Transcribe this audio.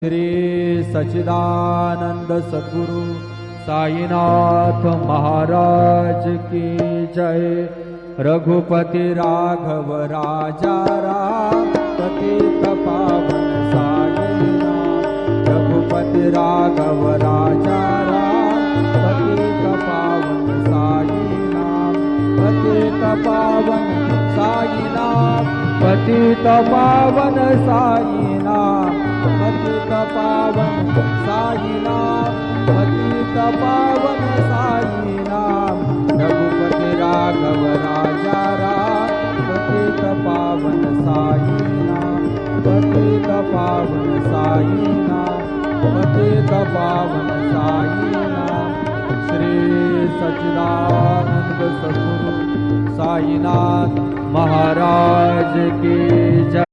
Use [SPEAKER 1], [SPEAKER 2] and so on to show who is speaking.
[SPEAKER 1] श्री सच्चिदानंद सद्गुरु साईनाथ महाराज की जय। रघुपति राघव राजा राम पतित पावन साईनाथ। रघुपति राघव राजा राम पतित पावन साईनाथ। पतित पावन साईनाथ। पतित पावन साईनाथ। पतित पावन साईनाथ। पतित पावन साईनाथ। रघुपति राघव राजा राम पतित पावन साईनाथ। पतित पावन साईनाथ। पतित पावन साईनाथ। श्री सच्चिदानंद सद्गुरु साईनाथ महाराज की जय।